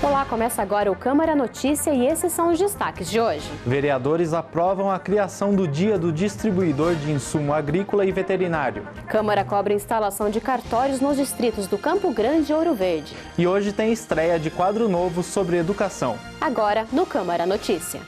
Olá, começa agora o Câmara Notícia e esses são os destaques de hoje. Vereadores aprovam a criação do Dia do Distribuidor de Insumo Agrícola e Veterinário. Câmara cobra instalação de cartórios nos distritos do Campo Grande e Ouro Verde. E hoje tem estreia de quadro novo sobre educação. Agora, no Câmara Notícia.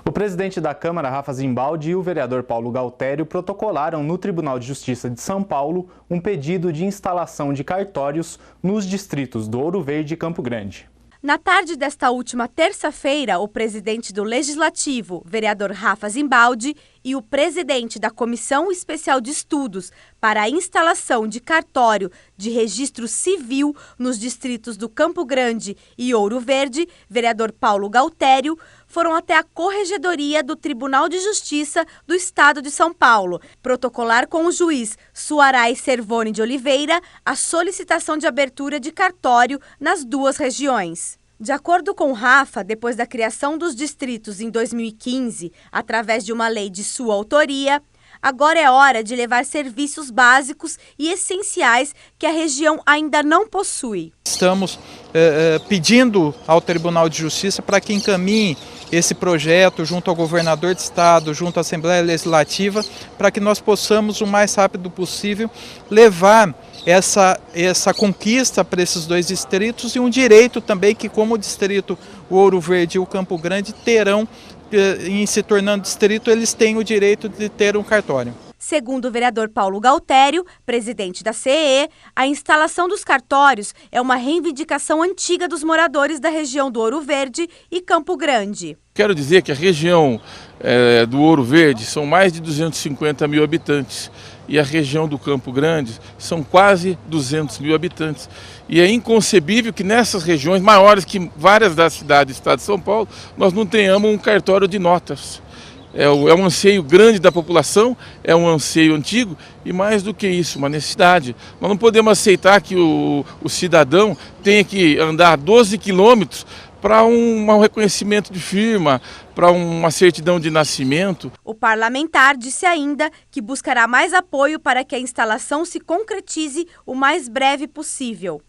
O presidente da Câmara, Rafa Zimbaldi, e o vereador Paulo Galtério protocolaram no Tribunal de Justiça de São Paulo um pedido de instalação de cartórios nos distritos do Ouro Verde e Campo Grande. Na tarde desta última terça-feira, o presidente do Legislativo, vereador Rafa Zimbaldi, e o presidente da Comissão Especial de Estudos para a instalação de cartório de registro civil nos distritos do Campo Grande e Ouro Verde, vereador Paulo Galtério, foram até a Corregedoria do Tribunal de Justiça do Estado de São Paulo, protocolar com o juiz Suaray Servone de Oliveira a solicitação de abertura de cartório nas duas regiões. De acordo com Rafa, depois da criação dos distritos em 2015, através de uma lei de sua autoria, agora é hora de levar serviços básicos e essenciais que a região ainda não possui. Estamos pedindo ao Tribunal de Justiça para que encaminhe esse projeto junto ao governador de estado, junto à Assembleia Legislativa, para que nós possamos, o mais rápido possível, levar essa conquista para esses dois distritos e um direito também que, como o distrito o Ouro Verde e o Campo Grande terão, em se tornando distrito, eles têm o direito de ter um cartório. Segundo o vereador Paulo Galtério, presidente da CEE, a instalação dos cartórios é uma reivindicação antiga dos moradores da região do Ouro Verde e Campo Grande. Quero dizer que a região do Ouro Verde são mais de 250 mil habitantes e a região do Campo Grande são quase 200 mil habitantes. E é inconcebível que nessas regiões maiores que várias das cidades do estado de São Paulo, nós não tenhamos um cartório de notas. É um anseio grande da população, é um anseio antigo e mais do que isso, uma necessidade. Nós não podemos aceitar que o cidadão tenha que andar 12 quilômetros para um reconhecimento de firma, para uma certidão de nascimento. O parlamentar disse ainda que buscará mais apoio para que a instalação se concretize o mais breve possível.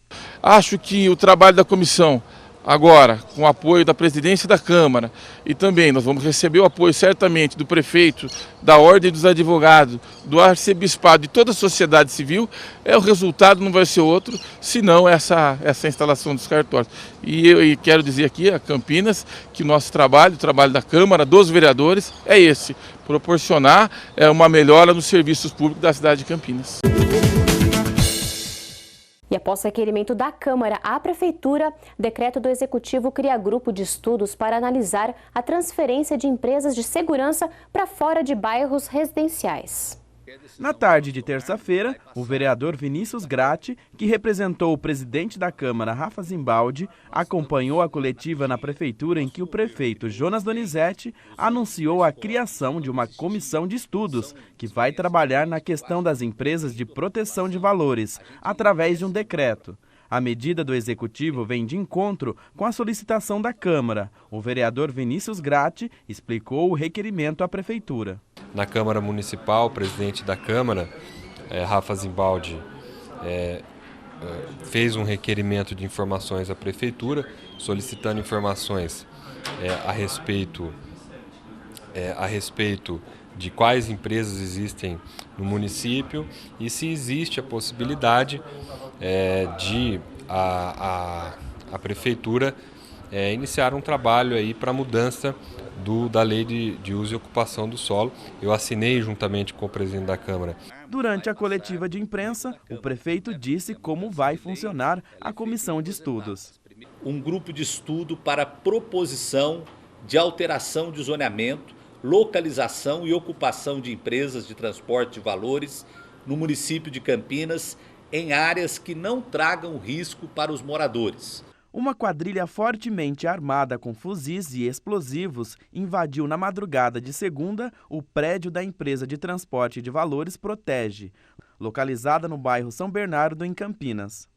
Acho que o trabalho da comissão, agora, com o apoio da presidência da Câmara, e também nós vamos receber o apoio certamente do prefeito, da Ordem dos Advogados, do arcebispado e toda a sociedade civil, o resultado não vai ser outro, senão essa instalação dos cartórios. E quero dizer aqui a Campinas que o nosso trabalho, o trabalho da Câmara, dos vereadores, é esse, proporcionar uma melhora nos serviços públicos da cidade de Campinas. E após requerimento da Câmara à Prefeitura, decreto do Executivo cria grupo de estudos para analisar a transferência de empresas de segurança para fora de bairros residenciais. Na tarde de terça-feira, o vereador Vinícius Gratti, que representou o presidente da Câmara, Rafa Zimbaldi, acompanhou a coletiva na Prefeitura em que o prefeito Jonas Donizete anunciou a criação de uma comissão de estudos que vai trabalhar na questão das empresas de proteção de valores, através de um decreto. A medida do Executivo vem de encontro com a solicitação da Câmara. O vereador Vinícius Gratti explicou o requerimento à Prefeitura. Na Câmara Municipal, o presidente da Câmara, Rafa Zimbaldi, fez um requerimento de informações à Prefeitura, solicitando informações a respeito de quais empresas existem no município e se existe a possibilidade de a Prefeitura iniciar um trabalho aí para a mudança da lei de uso e ocupação do solo. Eu assinei juntamente com o presidente da Câmara. Durante a coletiva de imprensa, o prefeito disse como vai funcionar a comissão de estudos. Um grupo de estudo para proposição de alteração de zoneamento, localização e ocupação de empresas de transporte de valores no município de Campinas em áreas que não tragam risco para os moradores. Uma quadrilha fortemente armada com fuzis e explosivos invadiu na madrugada de segunda o prédio da empresa de transporte de valores Protege, localizada no bairro São Bernardo, em Campinas.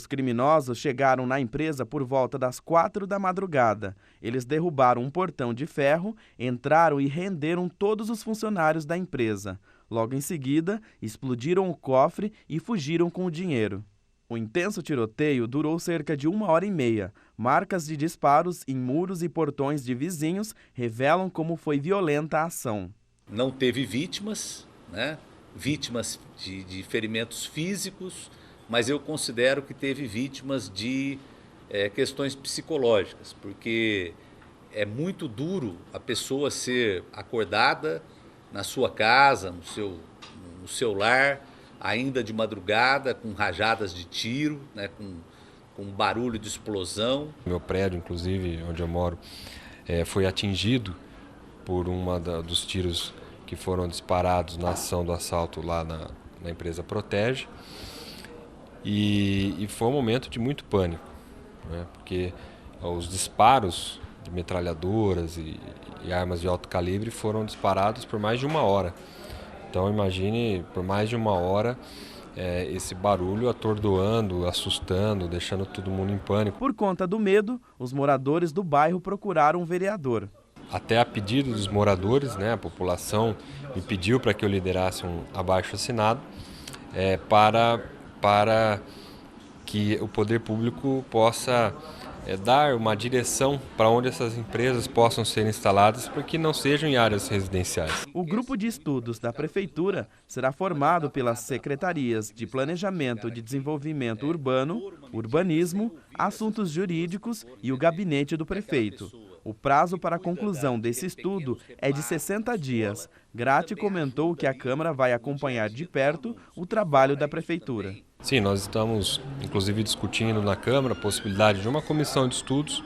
criminosos chegaram na empresa por volta das 4 da madrugada. Eles derrubaram um portão de ferro, entraram e renderam todos os funcionários da empresa. Logo em seguida, explodiram o cofre e fugiram com o dinheiro. O intenso tiroteio durou cerca de 1h30. Marcas de disparos em muros e portões de vizinhos revelam como foi violenta a ação. Não teve vítimas, né? Vítimas de ferimentos físicos, mas eu considero que teve vítimas de questões psicológicas, porque é muito duro a pessoa ser acordada na sua casa, no seu lar, ainda de madrugada, com rajadas de tiro, né, com barulho de explosão. Meu prédio, inclusive, onde eu moro, foi atingido por dos tiros que foram disparados na ação do assalto lá na empresa Protege. E foi um momento de muito pânico, né, porque os disparos de metralhadoras e armas de alto calibre foram disparados por mais de 1 hora. Então imagine, por mais de 1 hora, esse barulho atordoando, assustando, deixando todo mundo em pânico. Por conta do medo, os moradores do bairro procuraram um vereador. Até a pedido dos moradores, né, a população me pediu para que eu liderasse um abaixo-assinado para que o poder público possa dar uma direção para onde essas empresas possam ser instaladas, para que não sejam em áreas residenciais. O grupo de estudos da Prefeitura será formado pelas secretarias de Planejamento de Desenvolvimento Urbano, Urbanismo, Assuntos Jurídicos e o Gabinete do Prefeito. O prazo para a conclusão desse estudo é de 60 dias. Gratti comentou que a Câmara vai acompanhar de perto o trabalho da Prefeitura. Sim, nós estamos, inclusive, discutindo na Câmara a possibilidade de uma comissão de estudos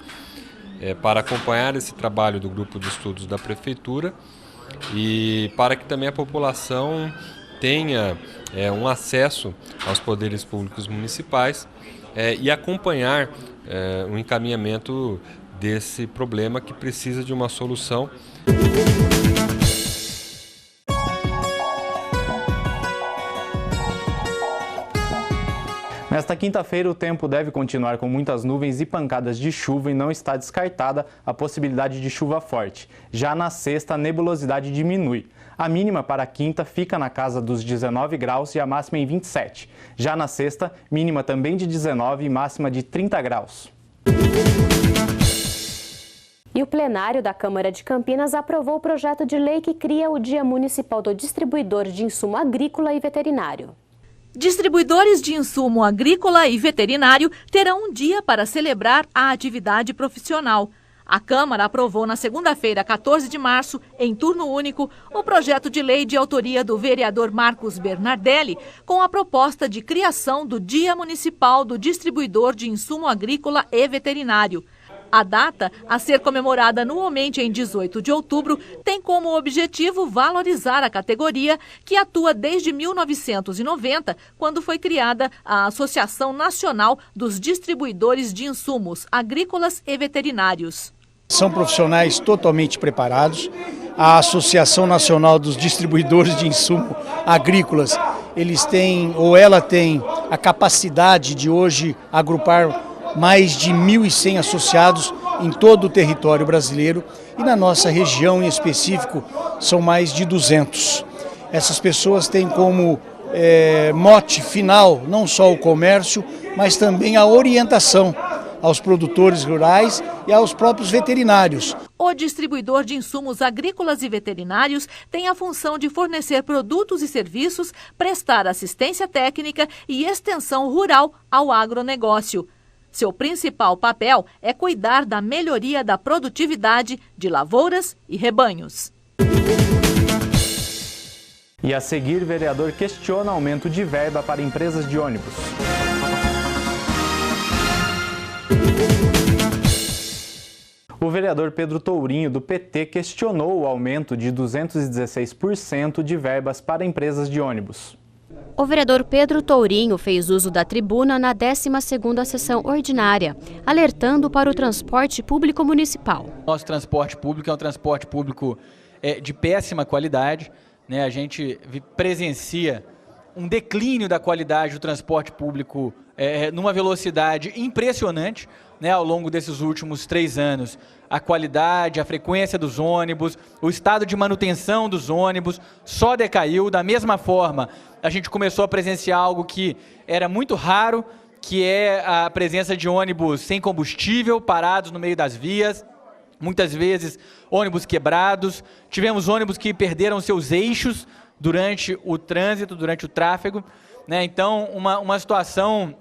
para acompanhar esse trabalho do grupo de estudos da Prefeitura e para que também a população tenha um acesso aos poderes públicos municipais e acompanhar o encaminhamento desse problema que precisa de uma solução. Nesta quinta-feira, o tempo deve continuar com muitas nuvens e pancadas de chuva e não está descartada a possibilidade de chuva forte. Já na sexta, a nebulosidade diminui. A mínima para a quinta fica na casa dos 19 graus e a máxima em 27. Já na sexta, mínima também de 19 e máxima de 30 graus. E o plenário da Câmara de Campinas aprovou o projeto de lei que cria o Dia Municipal do Distribuidor de Insumo Agrícola e Veterinário. Distribuidores de insumo agrícola e veterinário terão um dia para celebrar a atividade profissional. A Câmara aprovou na segunda-feira, 14 de março, em turno único, o projeto de lei de autoria do vereador Marcos Bernardelli, com a proposta de criação do Dia Municipal do Distribuidor de Insumo Agrícola e Veterinário. A data, a ser comemorada anualmente em 18 de outubro, tem como objetivo valorizar a categoria que atua desde 1990, quando foi criada a Associação Nacional dos Distribuidores de Insumos Agrícolas e Veterinários. São profissionais totalmente preparados. A Associação Nacional dos Distribuidores de Insumos Agrícolas, ela tem a capacidade de hoje agrupar mais de 1.100 associados em todo o território brasileiro e na nossa região em específico são mais de 200. Essas pessoas têm como mote final não só o comércio, mas também a orientação aos produtores rurais e aos próprios veterinários. O distribuidor de insumos agrícolas e veterinários tem a função de fornecer produtos e serviços, prestar assistência técnica e extensão rural ao agronegócio. Seu principal papel é cuidar da melhoria da produtividade de lavouras e rebanhos. E a seguir, vereador questiona aumento de verba para empresas de ônibus. O vereador Pedro Tourinho, do PT, questionou o aumento de 216% de verbas para empresas de ônibus. O vereador Pedro Tourinho fez uso da tribuna na 12ª sessão ordinária, alertando para o transporte público municipal. Nosso transporte público é um transporte público de péssima qualidade, né? A gente presencia um declínio da qualidade do transporte público numa velocidade impressionante, né, ao longo desses últimos 3 anos. A qualidade, a frequência dos ônibus, o estado de manutenção dos ônibus só decaiu. Da mesma forma, a gente começou a presenciar algo que era muito raro, que é a presença de ônibus sem combustível, parados no meio das vias, muitas vezes ônibus quebrados. Tivemos ônibus que perderam seus eixos durante o trânsito, durante o tráfego, né? Então, uma situação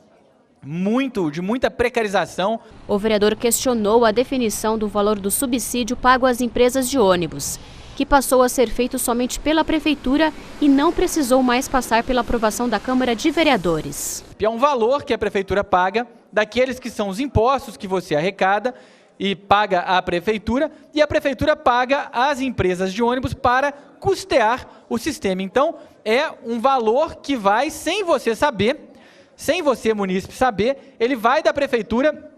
de muita precarização. O vereador questionou a definição do valor do subsídio pago às empresas de ônibus, que passou a ser feito somente pela Prefeitura e não precisou mais passar pela aprovação da Câmara de Vereadores. É um valor que a Prefeitura paga daqueles que são os impostos que você arrecada e paga à Prefeitura, e a Prefeitura paga às empresas de ônibus para custear o sistema. Então, é um valor que vai, sem você, munícipe, saber, ele vai da Prefeitura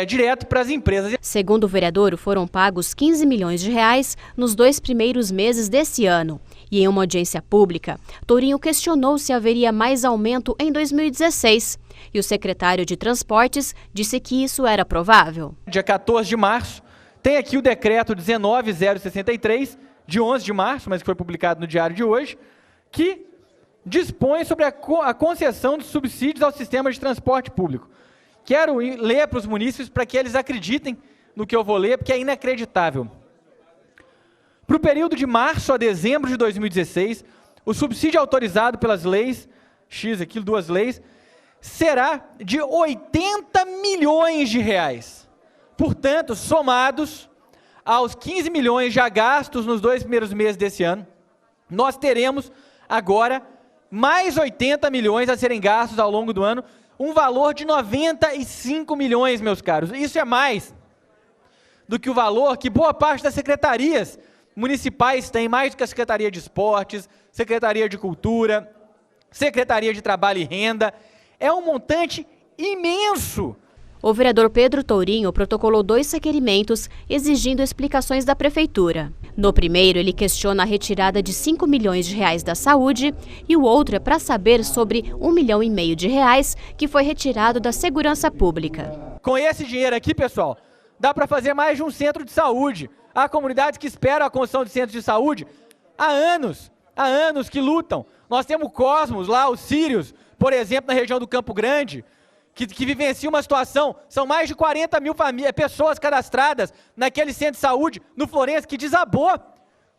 direto para as empresas. Segundo o vereador, foram pagos 15 milhões de reais nos 2 primeiros meses desse ano. E em uma audiência pública, Tourinho questionou se haveria mais aumento em 2016. E o secretário de Transportes disse que isso era provável. Dia 14 de março, tem aqui o decreto 19063, de 11 de março, mas que foi publicado no diário de hoje, que dispõe sobre a concessão de subsídios ao sistema de transporte público. Quero ler para os munícipes para que eles acreditem no que eu vou ler, porque é inacreditável. Para o período de março a dezembro de 2016, o subsídio autorizado pelas leis, aquilo, 2 leis, será de 80 milhões de reais. Portanto, somados aos 15 milhões já gastos nos 2 primeiros meses desse ano, nós teremos agora mais 80 milhões a serem gastos ao longo do ano, um valor de 95 milhões, meus caros. Isso é mais do que o valor que boa parte das secretarias municipais tem, mais do que a Secretaria de Esportes, Secretaria de Cultura, Secretaria de Trabalho e Renda. É um montante imenso. O vereador Pedro Tourinho protocolou 2 requerimentos exigindo explicações da Prefeitura. No primeiro, ele questiona a retirada de 5 milhões de reais da saúde e o outro é para saber sobre 1,5 milhão de reais que foi retirado da segurança pública. Com esse dinheiro aqui, pessoal, dá para fazer mais de um centro de saúde. Há comunidades que esperam a construção de centros de saúde há anos que lutam. Nós temos o Cosmos lá, os Sírios, por exemplo, na região do Campo Grande, que vivencia uma situação, são mais de 40 mil pessoas cadastradas naquele centro de saúde, no Florença, que desabou.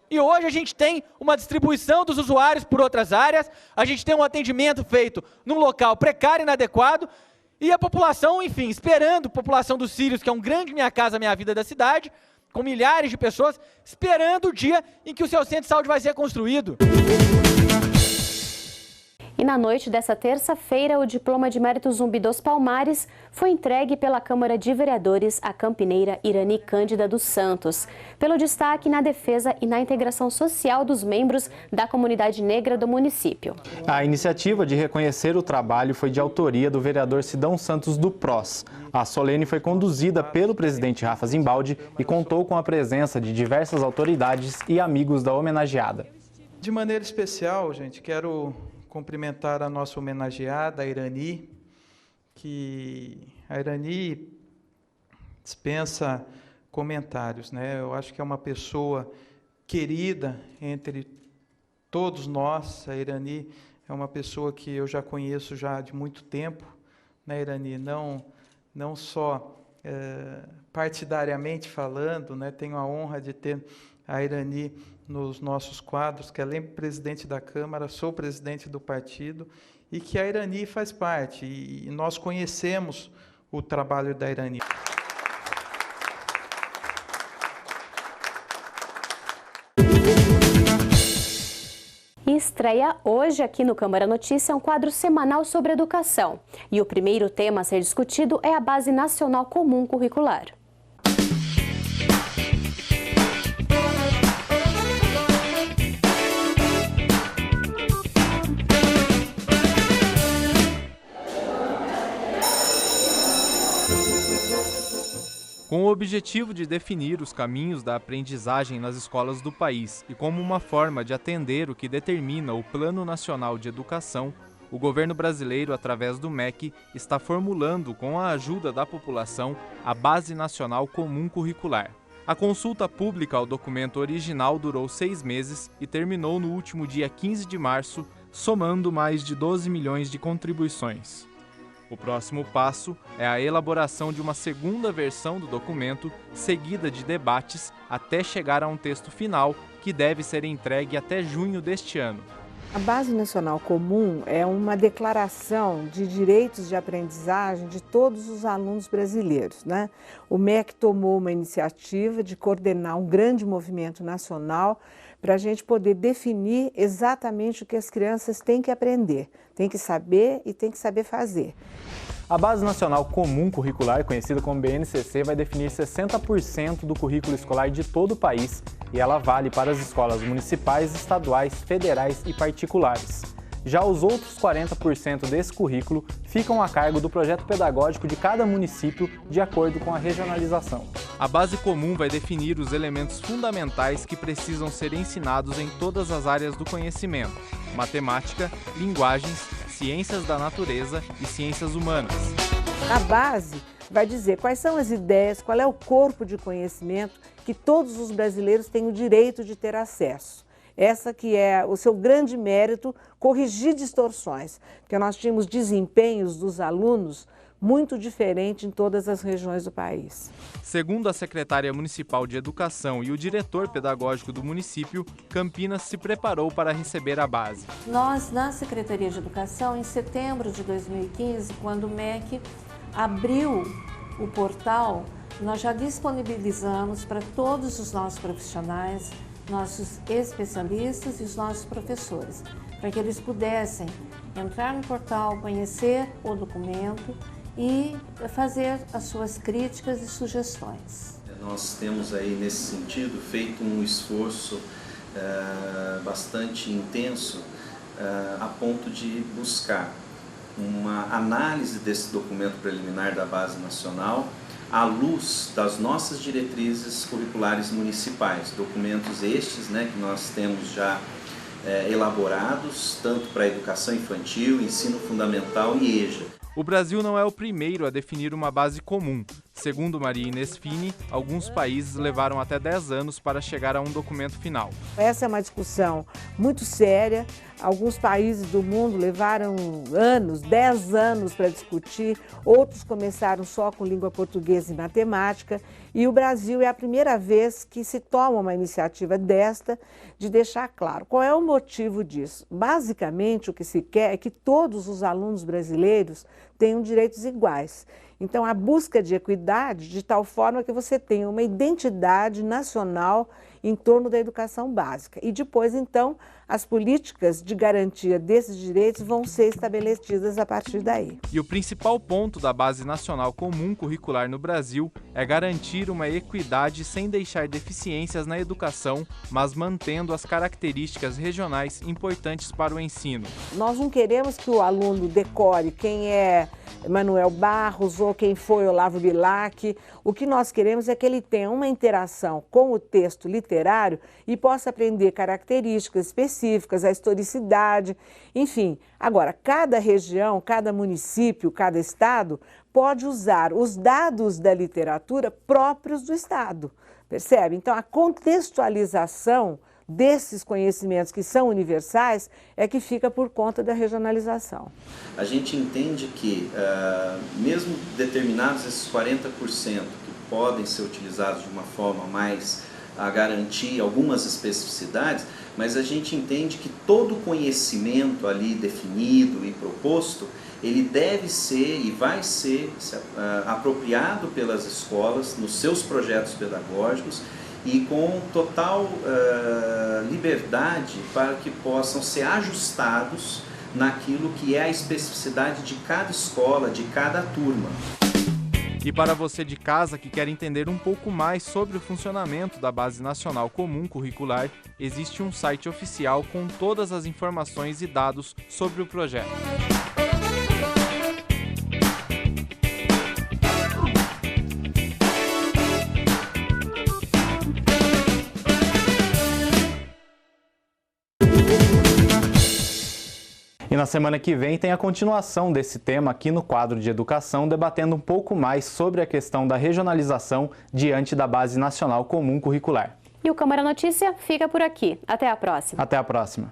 E hoje a gente tem uma distribuição dos usuários por outras áreas, a gente tem um atendimento feito num local precário e inadequado, e a população, enfim, esperando, a população dos Sírios, que é um grande Minha Casa Minha Vida da cidade, com milhares de pessoas, esperando o dia em que o seu centro de saúde vai ser construído. E na noite dessa terça-feira, o diploma de mérito Zumbi dos Palmares foi entregue pela Câmara de Vereadores à campineira Irani Cândida dos Santos, pelo destaque na defesa e na integração social dos membros da comunidade negra do município. A iniciativa de reconhecer o trabalho foi de autoria do vereador Sidão Santos do PROS. A solene foi conduzida pelo presidente Rafa Zimbaldi e contou com a presença de diversas autoridades e amigos da homenageada. De maneira especial, gente, quero cumprimentar a nossa homenageada, a Irani, que a Irani dispensa comentários, né? Eu acho que é uma pessoa querida entre todos nós. A Irani é uma pessoa que eu já conheço já de muito tempo, né, Irani? Não só partidariamente falando, né? Tenho a honra de ter a Irani nos nossos quadros, que além de presidente da Câmara, sou presidente do partido, e que a Irani faz parte, e nós conhecemos o trabalho da Irani. E estreia hoje aqui no Câmara Notícia um quadro semanal sobre educação. E o primeiro tema a ser discutido é a Base Nacional Comum Curricular. Com Com o objetivo de definir os caminhos da aprendizagem nas escolas do país e como uma forma de atender o que determina o Plano Nacional de Educação, o governo brasileiro, através do MEC, está formulando, com a ajuda da população, a Base Nacional Comum Curricular. A consulta pública ao documento original durou 6 meses e terminou no último dia 15 de março, somando mais de 12 milhões de contribuições. O próximo passo é a elaboração de uma segunda versão do documento, seguida de debates, até chegar a um texto final, que deve ser entregue até junho deste ano. A Base Nacional Comum é uma declaração de direitos de aprendizagem de todos os alunos brasileiros, né? O MEC tomou uma iniciativa de coordenar um grande movimento nacional para a gente poder definir exatamente o que as crianças têm que aprender, têm que saber e têm que saber fazer. A Base Nacional Comum Curricular, conhecida como BNCC, vai definir 60% do currículo escolar de todo o país e ela vale para as escolas municipais, estaduais, federais e particulares. Já os outros 40% desse currículo ficam a cargo do projeto pedagógico de cada município, de acordo com a regionalização. A base comum vai definir os elementos fundamentais que precisam ser ensinados em todas as áreas do conhecimento: matemática, linguagens, ciências da natureza e ciências humanas. A base vai dizer quais são as ideias, qual é o corpo de conhecimento que todos os brasileiros têm o direito de ter acesso. Essa que é o seu grande mérito, corrigir distorções, porque nós tínhamos desempenhos dos alunos muito diferentes em todas as regiões do país. Segundo a secretária municipal de Educação e o diretor pedagógico do município, Campinas se preparou para receber a base. Nós, na Secretaria de Educação, em setembro de 2015, quando o MEC abriu o portal, nós já disponibilizamos para todos os nossos profissionais, nossos especialistas e os nossos professores, para que eles pudessem entrar no portal, conhecer o documento e fazer as suas críticas e sugestões. Nós temos aí, nesse sentido, feito um esforço bastante intenso a ponto de buscar uma análise desse documento preliminar da Base Nacional à luz das nossas diretrizes curriculares municipais, documentos estes, né, que nós temos já elaborados, tanto para a educação infantil, ensino fundamental e EJA. O Brasil não é o primeiro a definir uma base comum. Segundo Maria Inês Fini, alguns países levaram até 10 anos para chegar a um documento final. Essa é uma discussão muito séria. Alguns países do mundo levaram anos, 10 anos para discutir, outros começaram só com língua portuguesa e matemática, e o Brasil é a primeira vez que se toma uma iniciativa desta de deixar claro qual é o motivo disso. Basicamente, o que se quer é que todos os alunos brasileiros tenham direitos iguais. Então, a busca de equidade de tal forma que você tenha uma identidade nacional em torno da educação básica. E depois, então, as políticas de garantia desses direitos vão ser estabelecidas a partir daí. E o principal ponto da Base Nacional Comum Curricular no Brasil é garantir uma equidade sem deixar deficiências na educação, mas mantendo as características regionais importantes para o ensino. Nós não queremos que o aluno decore quem é Manuel Barros ou quem foi Olavo Bilac. O que nós queremos é que ele tenha uma interação com o texto literário e possa aprender características específicas, a historicidade, enfim. Agora, cada região, cada município, cada estado pode usar os dados da literatura próprios do estado, percebe? Então, a contextualização desses conhecimentos que são universais é que fica por conta da regionalização. A gente entende que, mesmo determinados esses 40% que podem ser utilizados de uma forma mais a garantir algumas especificidades, mas a gente entende que todo conhecimento ali definido e proposto, ele deve ser e vai ser apropriado pelas escolas nos seus projetos pedagógicos e com total liberdade para que possam ser ajustados naquilo que é a especificidade de cada escola, de cada turma. E para você de casa que quer entender um pouco mais sobre o funcionamento da Base Nacional Comum Curricular, existe um site oficial com todas as informações e dados sobre o projeto. na semana que vem tem a continuação desse tema aqui no quadro de educação, debatendo um pouco mais sobre a questão da regionalização diante da Base Nacional Comum Curricular. E o Câmara Notícia fica por aqui. Até a próxima. Até a próxima.